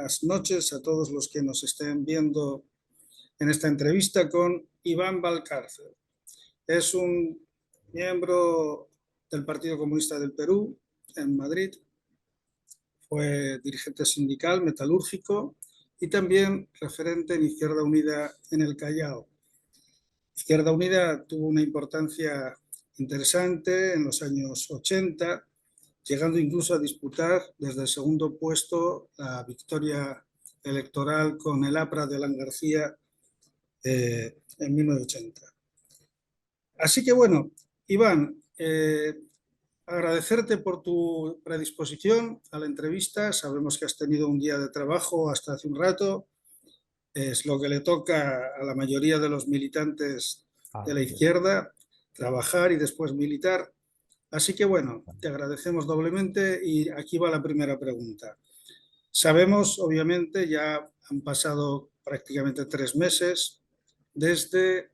buenas noches a todos los que nos estén viendo en esta entrevista con Iván Valcárcel. Es un miembro del Partido Comunista del Perú en Madrid, fue dirigente sindical, metalúrgico y también referente en Izquierda Unida en el Callao. Izquierda Unida tuvo una importancia interesante en los años 80, llegando incluso a disputar desde el segundo puesto la victoria electoral con el APRA de Alan García en 1980. Así que bueno, Iván, agradecerte por tu predisposición a la entrevista. Sabemos que has tenido un día de trabajo hasta hace un rato. Es lo que le toca a la mayoría de los militantes de la izquierda, trabajar y después militar. Así que bueno, te agradecemos doblemente y aquí va la primera pregunta. Sabemos, obviamente, ya han pasado prácticamente 3 meses desde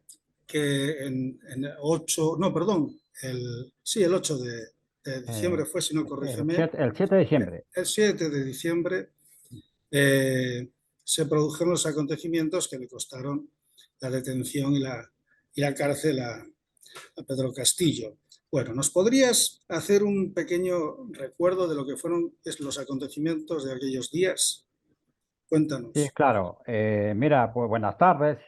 que el 8 de diciembre fue, si no corrígeme, el 7 de diciembre. El 7 de diciembre se produjeron los acontecimientos que le costaron la detención y la cárcel a Pedro Castillo. Bueno, ¿nos podrías hacer un pequeño recuerdo de lo que fueron los acontecimientos de aquellos días? Cuéntanos. Sí, claro. Mira, pues buenas tardes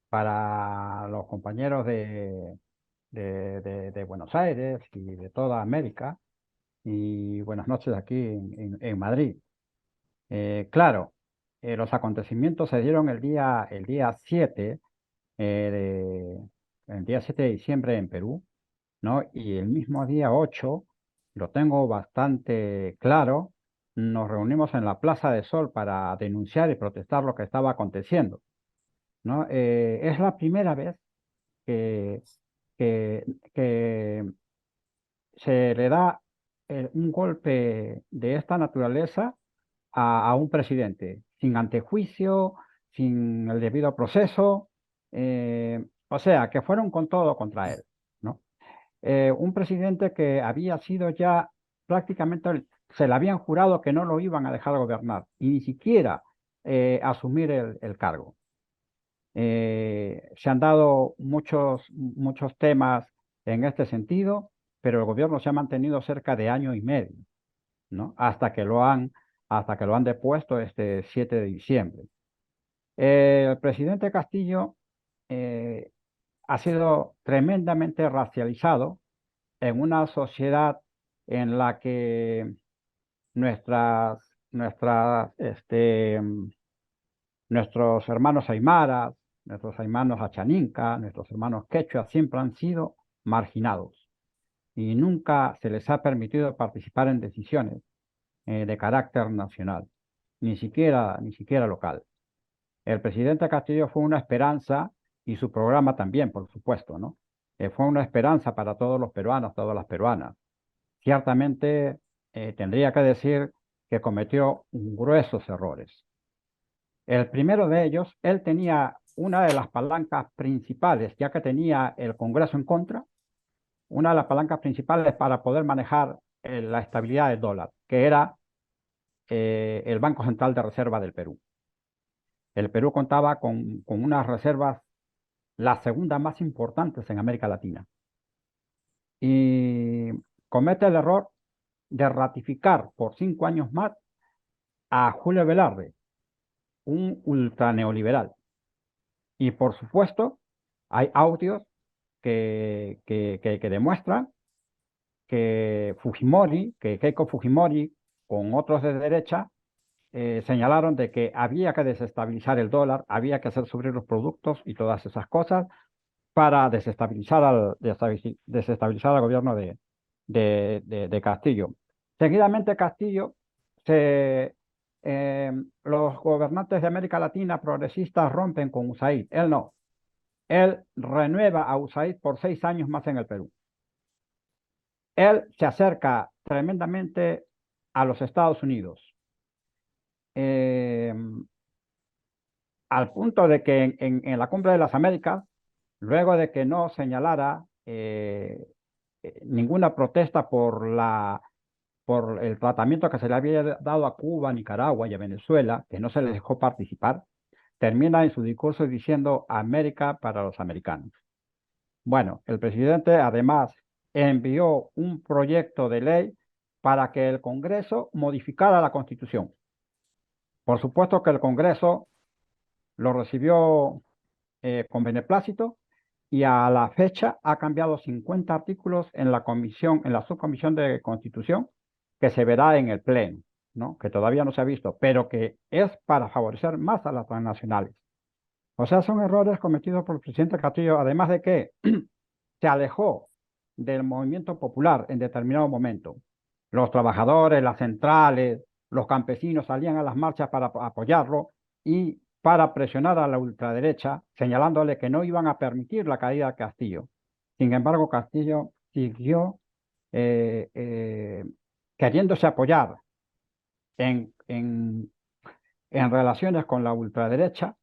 para los compañeros de Buenos Aires y de toda América, y buenas noches aquí en Madrid. Claro, los acontecimientos se dieron el día 7, el día 7 de diciembre en Perú, ¿no? Y el mismo día 8, lo tengo bastante claro, nos reunimos en la Plaza de Sol para denunciar y protestar lo que estaba aconteciendo, ¿no? Es la primera vez que, que, que se le da un golpe de esta naturaleza a un presidente, sin antejuicio, sin el debido proceso, o sea, que fueron con todo contra él, ¿no? Un presidente que había sido ya prácticamente, se le habían jurado que no lo iban a dejar gobernar y ni siquiera asumir el cargo. Se han dado muchos temas en este sentido, pero el gobierno se ha mantenido cerca de año y medio, ¿no? Hasta que lo han depuesto este 7 de diciembre. El presidente Castillo ha sido tremendamente racializado en una sociedad en la que nuestras, nuestras, este, nuestros hermanos aymaras, nuestros hermanos achaninca, nuestros hermanos quechua siempre han sido marginados y nunca se les ha permitido participar en decisiones de carácter nacional, ni siquiera local. El presidente Castillo fue una esperanza y su programa también, por supuesto, ¿no? Fue una esperanza para todos los peruanos, todas las peruanas. Ciertamente tendría que decir que cometió gruesos errores. El primero de ellos, él tenía una de las palancas principales, ya que tenía el Congreso en contra, una de las palancas principales para poder manejar la estabilidad del dólar, que era el Banco Central de Reserva del Perú. El Perú contaba con unas reservas, las segundas más importantes en América Latina. Y comete el error de ratificar por 5 años más a Julio Velarde, un ultraneoliberal. Y por supuesto, hay audios que demuestran que Keiko Fujimori, con otros de derecha, señalaron de que había que desestabilizar el dólar, había que hacer subir los productos y todas esas cosas para desestabilizar al gobierno de Castillo. Seguidamente Castillo, los gobernantes de América Latina progresistas rompen con USAID. Él no. Él renueva a USAID por 6 años más en el Perú. Él se acerca tremendamente a los Estados Unidos. Al punto de que en la Cumbre de las Américas, luego de que no señalara ninguna protesta por la por el tratamiento que se le había dado a Cuba, a Nicaragua y a Venezuela, que no se les dejó participar, termina en su discurso diciendo América para los americanos. Bueno, el presidente además envió un proyecto de ley para que el Congreso modificara la Constitución. Por supuesto que el Congreso lo recibió con beneplácito y a la fecha ha cambiado 50 artículos en la comisión, en la subcomisión de Constitución, que se verá en el Pleno, ¿no? Que todavía no se ha visto, pero que es para favorecer más a las transnacionales. O sea, son errores cometidos por el presidente Castillo, además de que se alejó del movimiento popular en determinado momento. Los trabajadores, las centrales, los campesinos salían a las marchas para apoyarlo y para presionar a la ultraderecha, señalándole que no iban a permitir la caída de Castillo. Sin embargo, Castillo siguió eh, eh, queriéndose apoyar en, en, en relaciones con la ultraderecha,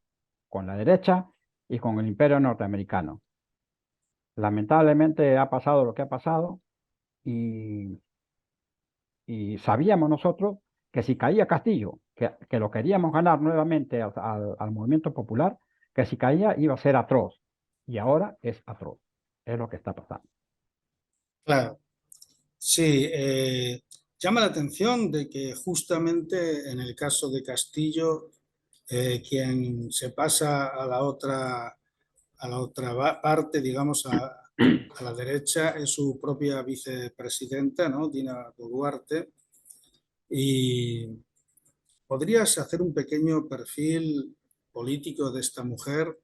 con la derecha y con el imperio norteamericano. Lamentablemente ha pasado lo que ha pasado y, y sabíamos nosotros que si caía Castillo, que lo queríamos ganar nuevamente al movimiento popular, que si caía iba a ser atroz. Y ahora es atroz. Es lo que está pasando. Claro, sí. Llama la atención de que justamente en el caso de Castillo, quien se pasa a la otra parte, digamos, a la derecha, es su propia vicepresidenta, ¿no? Dina Boluarte. Y ¿podrías hacer un pequeño perfil político de esta mujer?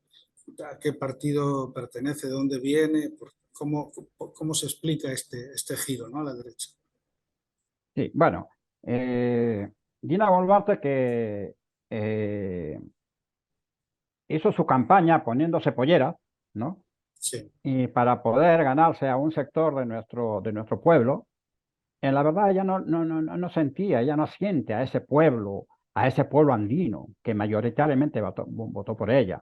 ¿A qué partido pertenece? ¿De dónde viene? ¿Cómo se explica este giro, ¿no? A la derecha? Sí, bueno, eh, Dina Boluarte que eh, hizo su campaña poniéndose polleras, ¿no? Sí. Y para poder ganarse a un sector de nuestro pueblo, en la verdad ella no sentía, ella no siente a ese pueblo andino que mayoritariamente votó por ella.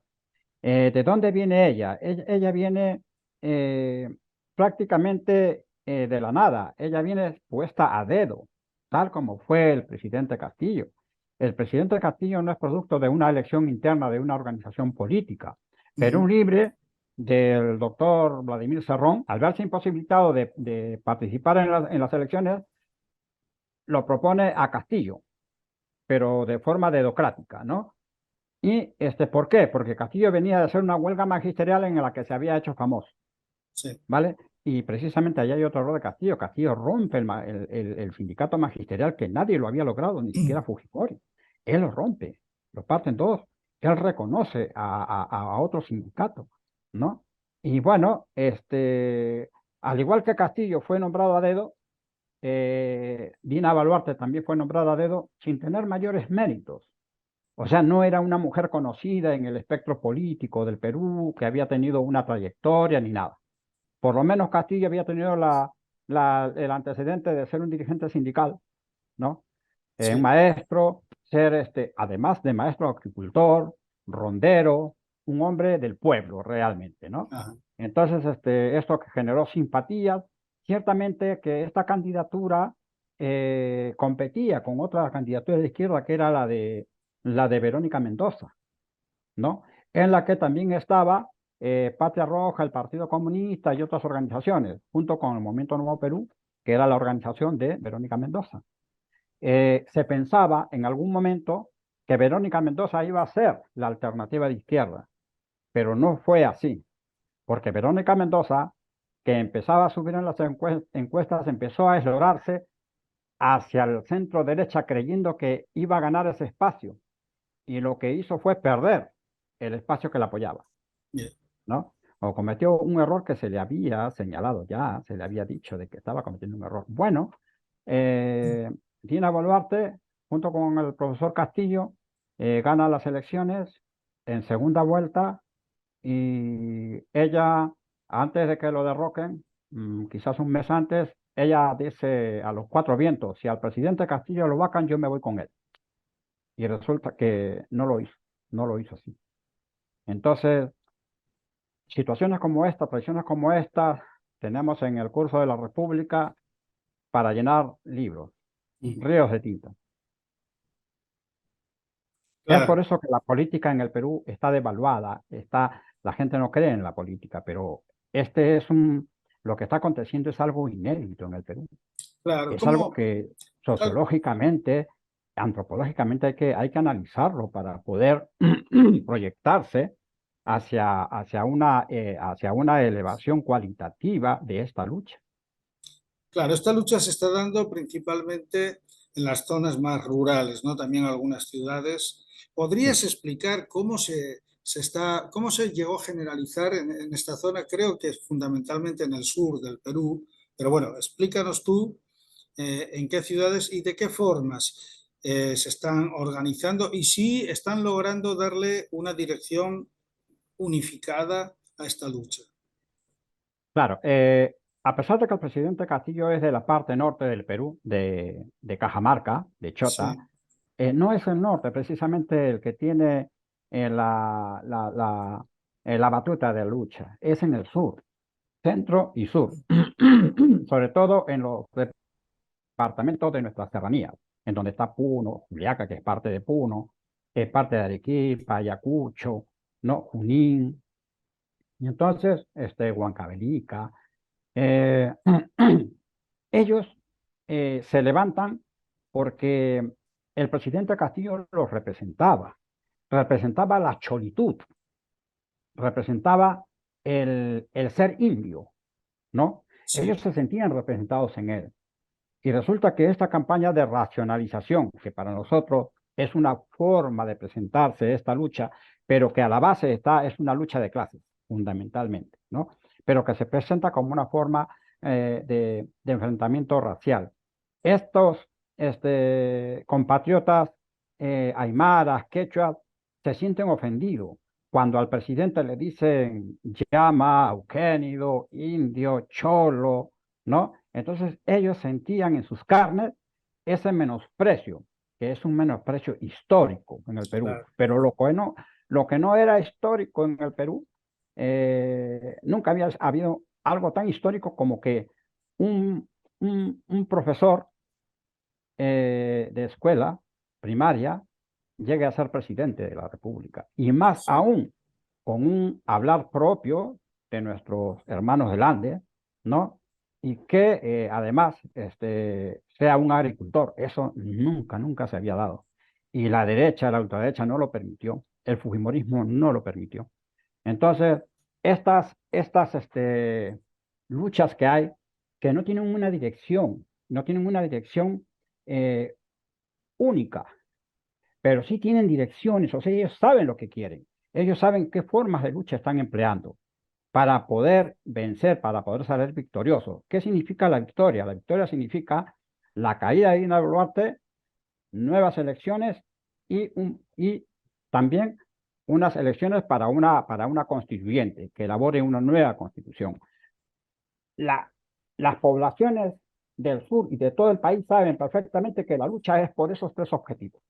¿De dónde viene ella? Ella viene eh, prácticamente de la nada, ella viene puesta a dedo, tal como fue el presidente Castillo. El presidente Castillo no es producto de una elección interna de una organización política. Perú Ujú. Libre del doctor Vladimir Serrón, al verse imposibilitado de participar en las elecciones, lo propone a Castillo, pero de forma dedocrática, ¿no? ¿Y por qué? Porque Castillo venía de hacer una huelga magisterial en la que se había hecho famoso, Sí. ¿vale? Y precisamente allá hay otro error de Castillo. Castillo rompe el sindicato magisterial que nadie lo había logrado, ni siquiera Fujimori. Él lo rompe, lo parte en dos. Él reconoce a otro sindicato, ¿no? Y bueno, al igual que Castillo fue nombrado a dedo, Dina Boluarte también fue nombrada a dedo sin tener mayores méritos. O sea, no era una mujer conocida en el espectro político del Perú, que había tenido una trayectoria ni nada. Por lo menos Castillo había tenido el antecedente de ser un dirigente sindical, ¿no? Un Sí. maestro, ser además de maestro agricultor, rondero, un hombre del pueblo realmente, ¿no? Ajá. Entonces, esto que generó simpatías, ciertamente que esta candidatura competía con otra candidatura de izquierda que era la de Verónica Mendoza, ¿no? En la que también estaba Patria Roja, el Partido Comunista y otras organizaciones, junto con el Movimiento Nuevo Perú, que era la organización de Verónica Mendoza. Se pensaba en algún momento que Verónica Mendoza iba a ser la alternativa de izquierda, pero no fue así, porque Verónica Mendoza, que empezaba a subir en las encuestas, empezó a eslograrse hacia el centro derecha creyendo que iba a ganar ese espacio, y lo que hizo fue perder el espacio que la apoyaba, Bien. ¿no? O cometió un error que se le había señalado ya, se le había dicho de que estaba cometiendo un error. Bueno, eh, Dina Boluarte, junto con el profesor Castillo, gana las elecciones en segunda vuelta y ella, antes de que lo derroquen, quizás un mes antes, ella dice a los cuatro vientos, si al presidente Castillo lo vacan, yo me voy con él. Y resulta que no lo hizo, no lo hizo así. Entonces, situaciones como esta, traiciones como esta, tenemos en el curso de la República para llenar libros. ríos de tinta. Es por Claro, eso que la política en el Perú está devaluada, la gente no cree en la política, pero lo que está aconteciendo es algo inédito en el Perú. claro. Es algo que Cuál- sociológicamente, antropológicamente hay que analizarlo para poder proyectarse hacia una elevación cualitativa de esta lucha. Claro, esta lucha se está dando principalmente en las zonas más rurales, ¿no? También algunas ciudades. Sí. ¿Podrías explicar cómo se llegó a generalizar en esta zona? Creo que es fundamentalmente en el sur del Perú, pero bueno, explícanos tú en qué ciudades y de qué formas se están organizando y si están logrando darle una dirección unificada a esta lucha. Claro, a pesar de que el presidente Castillo es de la parte norte del Perú, de Cajamarca, de Chota, Sí, no es el norte precisamente el que tiene la batuta de lucha, es en el sur, centro y sur, sobre todo en los departamentos de nuestra serranía, en donde está Puno, Juliaca, que es parte de Puno, es parte de Arequipa, Ayacucho, ¿no? Junín, y entonces Huancavelica. Eh, ellos se levantan porque el presidente Castillo los representaba la cholitud, representaba el ser indio, ¿no? sí, Ellos se sentían representados en él. Y resulta que esta campaña de racionalización, que para nosotros es una forma de presentarse esta lucha, pero que a la base es una lucha de clases, fundamentalmente, ¿no? Pero que se presenta como una forma de enfrentamiento racial. Estos compatriotas aymaras, quechuas, se sienten ofendidos cuando al presidente le dicen llama, euquénido, indio, cholo, ¿no? Entonces ellos sentían en sus carnes ese menosprecio, que es un menosprecio histórico en el Perú, claro. pero lo que no era histórico en el Perú, nunca había habido algo tan histórico como que un profesor de escuela primaria llegue a ser presidente de la República, y más Sí. aún con un hablar propio de nuestros hermanos del Ande, ¿no? Y que además sea un agricultor. Eso nunca, nunca se había dado. Y la derecha, la ultraderecha no lo permitió, el fujimorismo no lo permitió. Entonces, estas luchas que hay, que no tienen una dirección, no tienen una dirección eh, única, pero sí tienen direcciones, o sea, ellos saben lo que quieren, ellos saben qué formas de lucha están empleando para poder vencer, para poder salir victoriosos. ¿Qué significa la victoria? La victoria significa la caída de Dina Boluarte, nuevas elecciones y también unas elecciones para una constituyente que elabore una nueva constitución. La, las poblaciones del sur y de todo el país saben perfectamente que la lucha es por esos tres objetivos.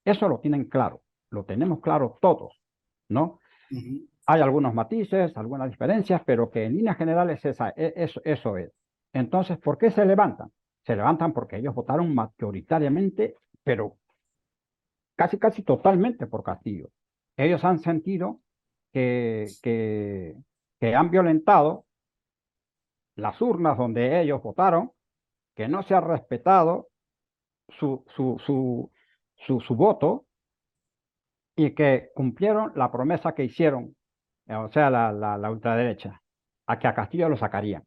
Eso lo tienen claro, lo tenemos claro todos, ¿no? Ujú. Hay algunos matices, algunas diferencias, pero que en líneas generales eso es. Entonces, ¿por qué se levantan? Se levantan porque ellos votaron mayoritariamente, pero casi, casi totalmente por Castillo. Ellos han sentido que han violentado las urnas donde ellos votaron, que no se ha respetado su voto, y que cumplieron la promesa que hicieron, o sea, la ultraderecha, a que a Castillo lo sacarían.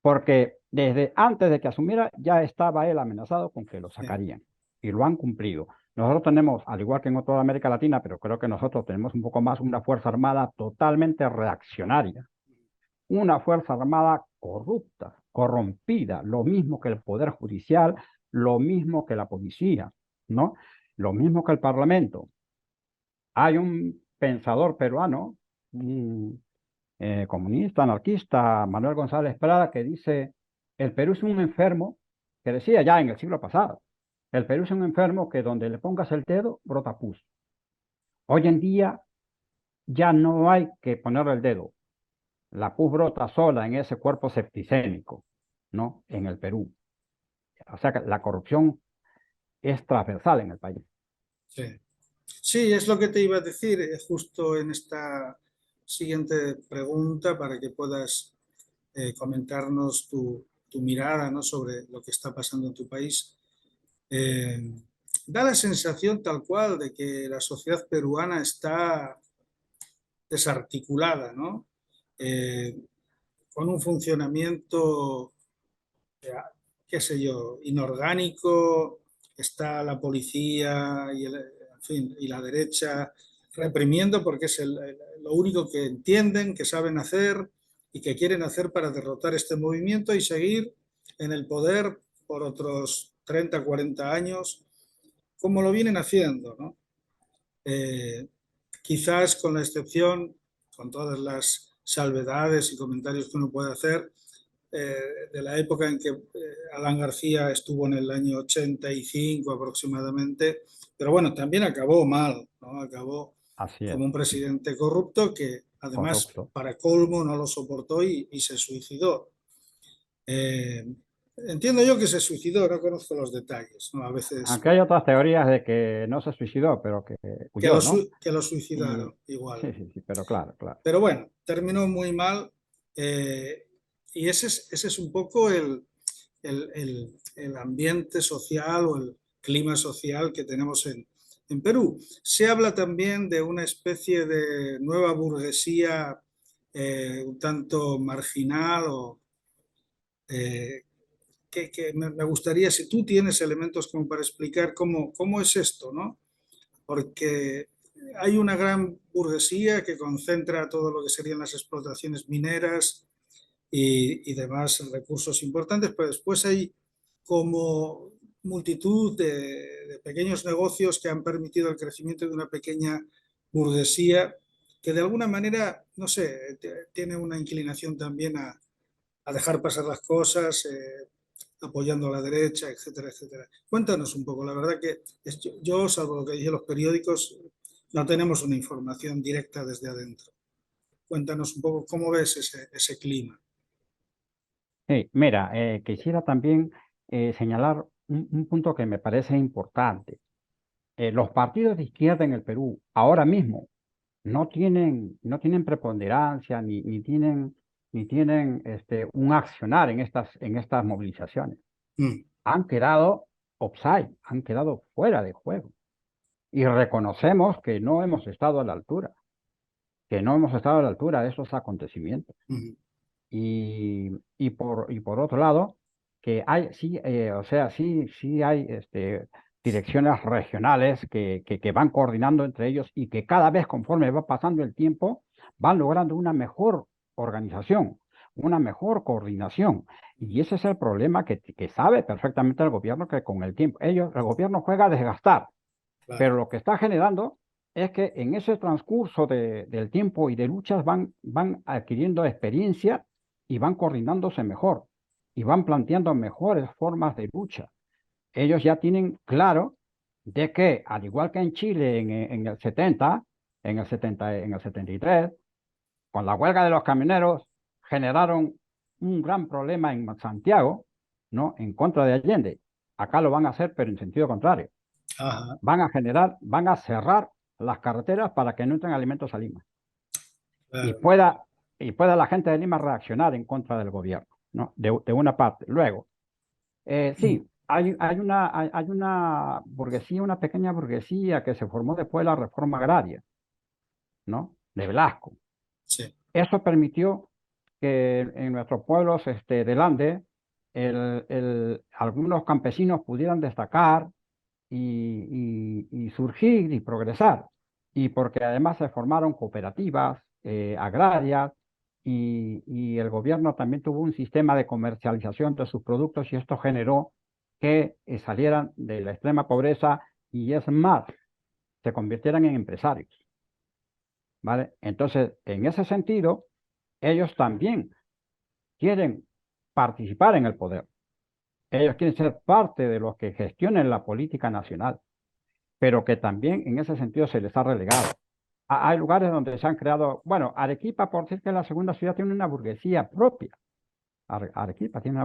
Porque desde antes de que asumiera ya estaba él amenazado con que lo Sí. sacarían. Y lo han cumplido. Nosotros tenemos, al igual que en toda América Latina, pero creo que nosotros tenemos un poco más una Fuerza Armada totalmente reaccionaria, una Fuerza Armada corrupta, corrompida, lo mismo que el Poder Judicial, lo mismo que la policía, ¿no? Lo mismo que el Parlamento. Hay un pensador peruano, un comunista, anarquista, Manuel González Prada, que dice, el Perú es un enfermo, que decía ya en el siglo pasado, el Perú es un enfermo que donde le pongas el dedo, brota pus. Hoy en día ya no hay que ponerle el dedo. La pus brota sola en ese cuerpo septicémico, ¿no? En el Perú. O sea que la corrupción es transversal en el país. Sí. Sí, es lo que te iba a decir justo en esta siguiente pregunta para que puedas comentarnos tu mirada, ¿no?, sobre lo que está pasando en tu país. Eh, Da la sensación tal cual de que la sociedad peruana está desarticulada, ¿no? Eh, con un funcionamiento, qué sé yo, inorgánico. Está la policía y, en fin, y la derecha reprimiendo porque es lo único que entienden, que saben hacer y que quieren hacer para derrotar este movimiento y seguir en el poder por otros 30, 40 años, como lo vienen haciendo, ¿no? Eh, Quizás con la excepción, con todas las salvedades y comentarios que uno puede hacer, de la época en que Alan García estuvo en el año 85 aproximadamente, pero bueno, también acabó mal, ¿no? Acabó Así es, como un sí, presidente corrupto que además, corrupto. para colmo, no lo soportó y se suicidó. Eh, Entiendo yo que se suicidó, no conozco los detalles, ¿no? A veces Aunque hay otras teorías de que no se suicidó, pero que huyó, ¿no? que lo Y suicidaron igual. sí, sí, sí, pero claro, claro. Pero bueno, terminó muy mal, y ese es un poco el ambiente social o el clima social que tenemos en Perú. Se habla también de una especie de nueva burguesía un tanto marginal o que me gustaría, si tú tienes elementos como para explicar cómo es esto, ¿no? Porque hay una gran burguesía que concentra todo lo que serían las explotaciones mineras y demás recursos importantes, pero después hay como multitud de pequeños negocios que han permitido el crecimiento de una pequeña burguesía que de alguna manera, no sé, tiene una inclinación también a dejar pasar las cosas, apoyando a la derecha, etcétera, etcétera. Cuéntanos un poco, la verdad que yo, salvo lo que dicen los periódicos, no tenemos una información directa desde adentro. Cuéntanos un poco cómo ves ese clima. Sí, mira, quisiera también señalar un punto que me parece importante. Los partidos de izquierda en el Perú ahora mismo no tienen preponderancia ni tienen un accionar en estas movilizaciones. Mm, Han quedado offside, han quedado fuera de juego. Y reconocemos que no hemos estado a la altura, que no hemos estado a la altura de esos acontecimientos. mm, Y por otro lado, que hay, sí, o sea, sí hay direcciones regionales que van coordinando entre ellos y que cada vez conforme va pasando el tiempo van logrando una mejor organización, una mejor coordinación. Y ese es el problema que sabe perfectamente el gobierno, que con el tiempo, el gobierno juega a desgastar, pero claro. lo que está generando es que en ese transcurso del tiempo y de luchas van adquiriendo experiencia y van coordinándose mejor y van planteando mejores formas de lucha. Ellos ya tienen claro de que, al igual que en Chile en el 70, en el 73, con la huelga de los camioneros, generaron un gran problema en Santiago, ¿no?, en contra de Allende. Acá lo van a hacer, pero en sentido contrario. Ajá, Van a cerrar las carreteras para que no entren alimentos a Lima y claro. pueda la gente de Lima reaccionar en contra del gobierno, ¿no? De una parte. Luego, Mm, sí, hay una burguesía, una pequeña burguesía que se formó después de la reforma agraria, ¿no?, de Velasco. sí, Eso permitió que en nuestros pueblos del Ande algunos campesinos pudieran destacar y surgir y progresar. Y porque además se formaron cooperativas agrarias y el gobierno también tuvo un sistema de comercialización de sus productos y esto generó que salieran de la extrema pobreza y es más, se convirtieran en empresarios, ¿vale? Entonces, en ese sentido, ellos también quieren participar en el poder. Ellos quieren ser parte de los que gestionen la política nacional, pero que también en ese sentido se les ha relegado. Hay lugares donde se han creado, bueno, Arequipa, por decir que es la segunda ciudad, tiene una burguesía propia. Arequipa tiene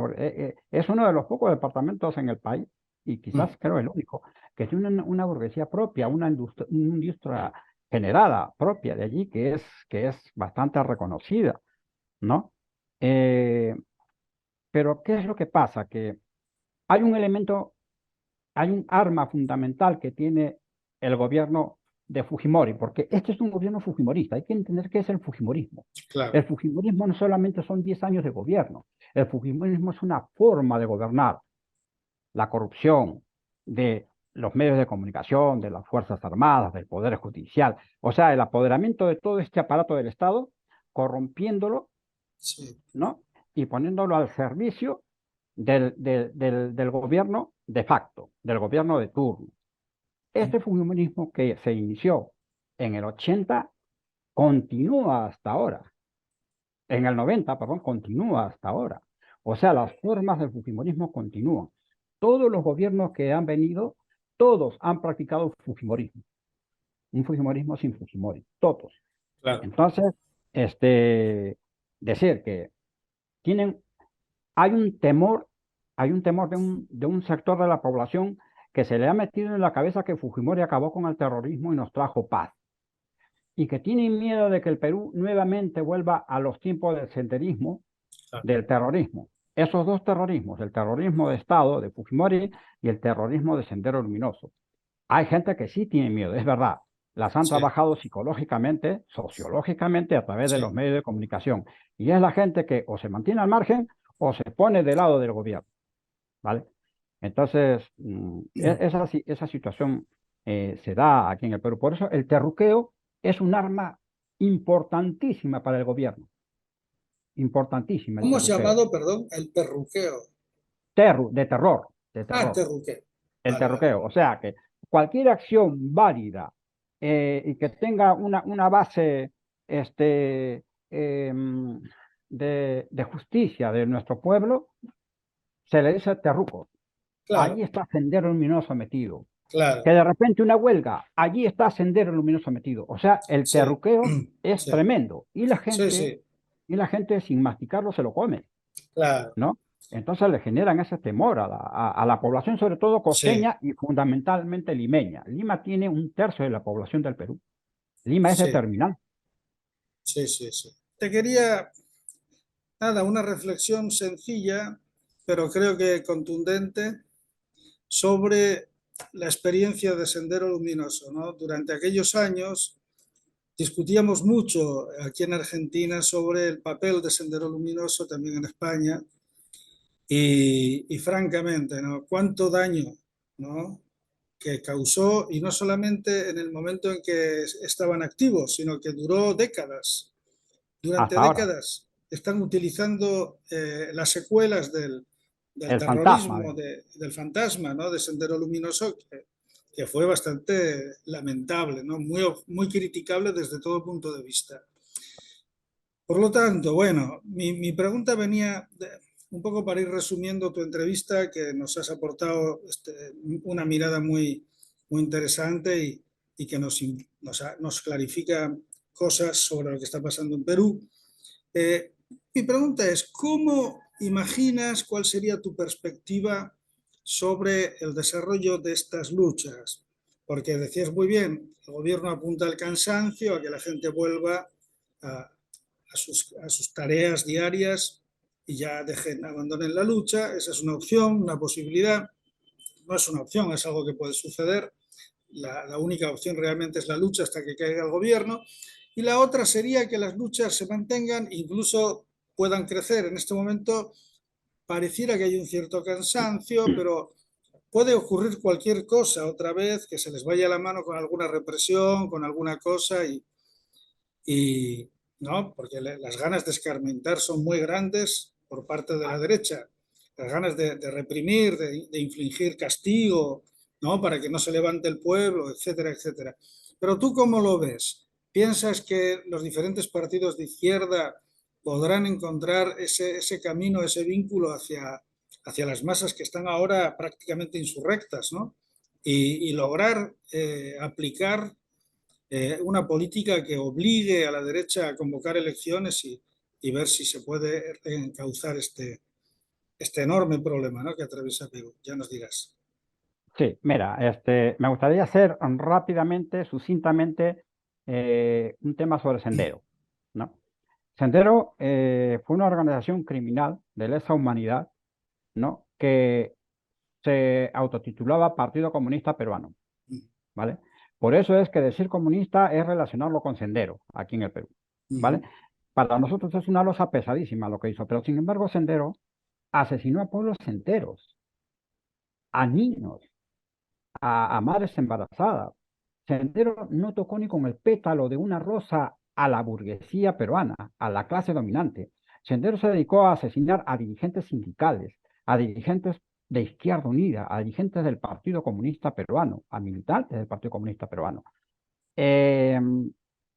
es uno de los pocos departamentos en el país y quizás creo el único, que tiene una burguesía propia, una industria generada propia de allí que es bastante reconocida, ¿no? Eh, pero ¿qué es lo que pasa? Que hay un elemento, hay un arma fundamental que tiene el gobierno de Fujimori, porque este es un gobierno fujimorista, hay que entender qué es el fujimorismo. Claro, El fujimorismo no solamente son 10 años de gobierno, el fujimorismo es una forma de gobernar la corrupción de los medios de comunicación, de las Fuerzas Armadas, del Poder Judicial, o sea, el apoderamiento de todo este aparato del Estado, corrompiéndolo, sí, ¿no? Y poniéndolo al servicio del gobierno de facto, del gobierno de turno. Este fujimorismo que se inició en el 80 continúa hasta ahora. En el 90, perdón, continúa hasta ahora. O sea, las formas del fujimorismo continúan. Todos los gobiernos que han venido, todos han practicado fujimorismo. Un fujimorismo sin fujimori, todos. claro. Entonces, decir que tienen, hay un temor de un sector de la población que se le ha metido en la cabeza que Fujimori acabó con el terrorismo y nos trajo paz. Y que tienen miedo de que el Perú nuevamente vuelva a los tiempos del senderismo, Claro. del terrorismo. Esos dos terrorismos, el terrorismo de Estado de Fujimori y el terrorismo de Sendero Luminoso. Hay gente que sí tiene miedo, es verdad. Las han Sí, trabajado psicológicamente, sociológicamente a través de los sí. medios de comunicación. Y es la gente que o se mantiene al margen o se pone del lado del gobierno, ¿vale? Entonces, esa situación se da aquí en el Perú. Por eso el terruqueo es un arma importantísima para el gobierno. Importantísima el ¿Cómo has terruqueo. llamado, perdón, el perruqueo? De terror, de Ah, terror. terruqueo. El Vale, vale. terruqueo. O sea que cualquier acción válida y que tenga una base este, em, de justicia de nuestro pueblo, se le dice terruco. Claro, Allí está Sendero Luminoso metido. Que claro. de repente una huelga, allí está Sendero Luminoso metido. O sea, el Sí, terruqueo es sí, tremendo. sí, sí. Y la gente sin masticarlo se lo come. Claro, ¿No? Entonces le generan ese temor a la población, sobre todo sí, costeña y fundamentalmente limeña. Lima tiene un tercio de la población del Perú. Lima es sí, determinante. sí, sí, sí. Te quería, nada, una reflexión sencilla, pero creo que contundente, sobre la experiencia de Sendero Luminoso, ¿no? Durante aquellos años discutíamos mucho aquí en Argentina sobre el papel de Sendero Luminoso, también en España, y francamente, ¿no? Cuánto daño, ¿no? Que causó, y no solamente en el momento en que estaban activos, sino que duró décadas. Durante Hasta ahora. décadas están utilizando las secuelas del El fantasma. terrorismo, del fantasma, ¿no? De Sendero Luminoso, que fue bastante lamentable, ¿no? Muy criticable desde todo punto de vista. Por lo tanto, bueno, mi pregunta venía un poco para ir resumiendo tu entrevista, que nos has aportado una mirada muy interesante y que nos clarifica cosas sobre lo que está pasando en Perú. Eh, Mi pregunta es, ¿cómo imaginas cuál sería tu perspectiva sobre el desarrollo de estas luchas? Porque decías muy bien, el gobierno apunta al cansancio, a que la gente vuelva a, a sus tareas diarias y ya abandonen la lucha. Esa es una opción, una posibilidad. No es una opción, es algo que puede suceder. La única opción realmente es la lucha hasta que caiga el gobierno. Y la otra sería que las luchas se mantengan, incluso puedan crecer. En este momento pareciera que hay un cierto cansancio, pero puede ocurrir cualquier cosa otra vez, que se les vaya la mano con alguna represión, con alguna cosa y no, porque las ganas de escarmentar son muy grandes por parte de la derecha, las ganas de reprimir, de infligir castigo, ¿no? Para que no se levante el pueblo, etcétera, etcétera. Pero tú cómo lo ves? ¿Piensas que los diferentes partidos de izquierda podrán encontrar ese camino, ese vínculo hacia las masas que están ahora prácticamente insurrectas, ¿no? Y lograr aplicar una política que obligue a la derecha a convocar elecciones y ver si se puede encauzar este enorme problema, ¿no? Que atraviesa Perú. Ya nos dirás. Sí, mira, me gustaría hacer rápidamente, sucintamente, un tema sobre Sendero, ¿no? Sendero fue una organización criminal de lesa humanidad, ¿no? Que se autotitulaba Partido Comunista Peruano, ¿vale? Por eso es que decir comunista es relacionarlo con Sendero, aquí en el Perú, ¿vale? Para nosotros es una losa pesadísima lo que hizo, pero sin embargo Sendero asesinó a pueblos enteros, a niños, a madres embarazadas. Sendero no tocó ni con el pétalo de una rosa a la burguesía peruana, a la clase dominante. Sendero se dedicó a asesinar a dirigentes sindicales, a dirigentes de Izquierda Unida, a dirigentes del Partido Comunista Peruano, a militantes del Partido Comunista Peruano. Eh,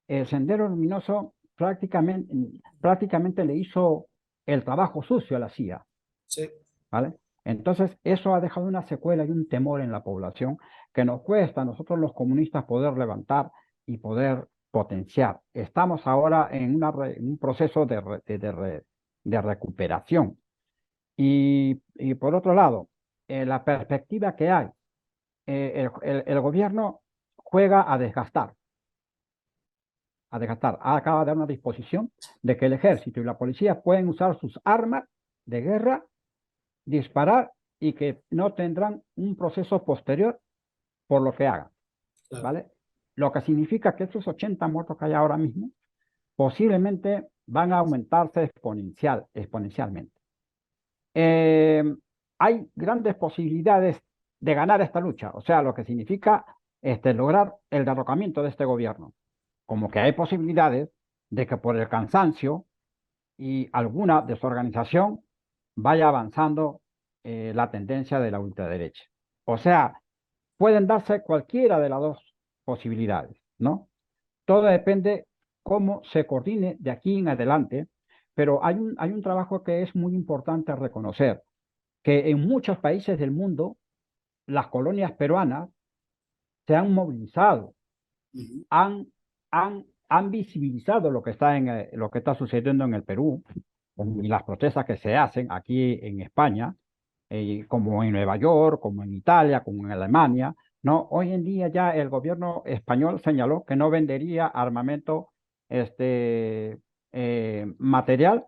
el Sendero Luminoso prácticamente le hizo el trabajo sucio a la CIA, Sí, ¿vale? Entonces, eso ha dejado una secuela y un temor en la población que nos cuesta a nosotros los comunistas poder levantar y poder potenciar. Estamos ahora en un proceso de recuperación. Y por otro lado, la perspectiva que hay, el gobierno juega acaba de dar una disposición de que el ejército y la policía pueden usar sus armas de guerra, disparar y que no tendrán un proceso posterior por lo que hagan, claro, ¿vale? Lo que significa que estos 80 muertos que hay ahora mismo posiblemente van a aumentarse exponencialmente. Eh, Hay grandes posibilidades de ganar esta lucha, o sea, lo que significa lograr el derrocamiento de este gobierno. Como que hay posibilidades de que por el cansancio y alguna desorganización vaya avanzando la tendencia de la ultraderecha. O sea, pueden darse cualquiera de las dos posibilidades, ¿no? Todo depende cómo se coordine de aquí en adelante, pero hay un trabajo que es muy importante reconocer, que en muchos países del mundo las colonias peruanas se han movilizado, han visibilizado lo que está sucediendo en el Perú y las protestas que se hacen aquí en España, como en Nueva York, como en Italia, como en Alemania, ¿no? Hoy en día ya el gobierno español señaló que no vendería armamento material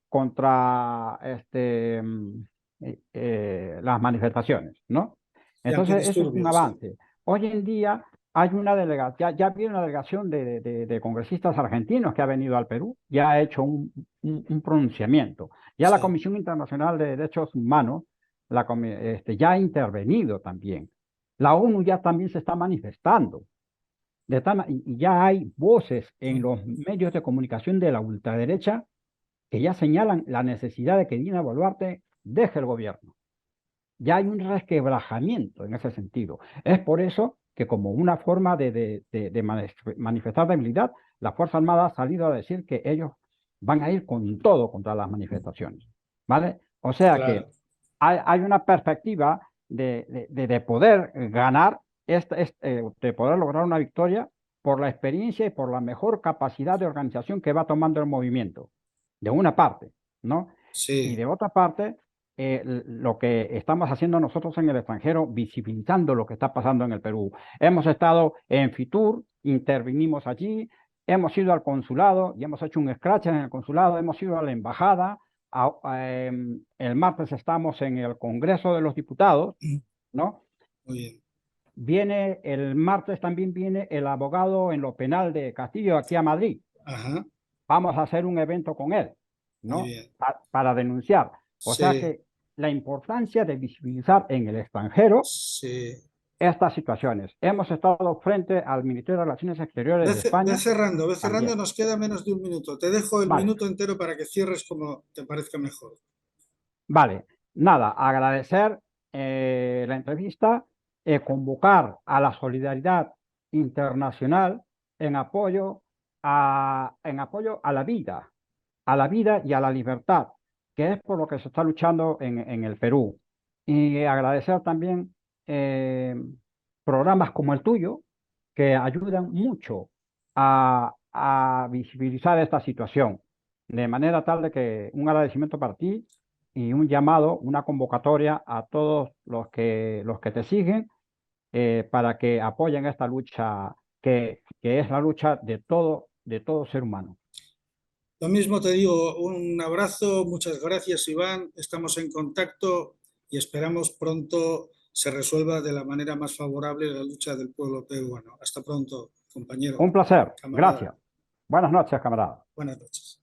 contra las manifestaciones, ¿no? y Entonces, eso es un antidisturbios, sí. avance. Hoy en día hay una delegación, ya había una delegación de congresistas argentinos que ha venido al Perú, ya ha hecho un pronunciamiento. Ya la Sí, Comisión Internacional de Derechos Humanos ya ha intervenido también. La ONU ya también se está manifestando. Y ya hay voces en los medios de comunicación de la ultraderecha que ya señalan la necesidad de que Dina Boluarte deje el gobierno. Ya hay un resquebrajamiento en ese sentido. Es por eso que como una forma de manifestar debilidad, la Fuerza Armada ha salido a decir que ellos van a ir con todo contra las manifestaciones. ¿Vale? O sea que claro. hay una perspectiva de poder ganar, de poder lograr una victoria por la experiencia y por la mejor capacidad de organización que va tomando el movimiento, de una parte, ¿no? Y Sí, de otra parte, lo que estamos haciendo nosotros en el extranjero, visibilizando lo que está pasando en el Perú. Hemos estado en Fitur, intervinimos allí, hemos ido al consulado y hemos hecho un scratch en el consulado, hemos ido a la embajada, el martes estamos en el Congreso de los Diputados, ¿no? muy bien. El martes también viene el abogado en lo penal de Castillo aquí a Madrid. Ajá, Vamos a hacer un evento con él, muy ¿no? bien. Para denunciar. O sea Sí, que la importancia de visibilizar en el extranjero sí. estas situaciones. Hemos estado frente al Ministerio de Relaciones Exteriores de España Ve cerrando, también. nos queda menos de un minuto. Te dejo el Vale, minuto entero para que cierres como te parezca mejor. vale. Nada, agradecer la entrevista, convocar a la solidaridad internacional en apoyo a la vida y a la libertad, que es por lo que se está luchando en el Perú. Y agradecer también programas como el tuyo, que ayudan mucho a visibilizar esta situación, de manera tal de que un agradecimiento para ti y un llamado, una convocatoria a todos los que te siguen para que apoyen esta lucha que es la lucha de todo ser humano. Lo mismo te digo, un abrazo, muchas gracias Iván, estamos en contacto y esperamos pronto se resuelva de la manera más favorable la lucha del pueblo peruano. Hasta pronto, compañero. Un placer, Camarada. gracias. Buenas noches, camarada. Buenas noches.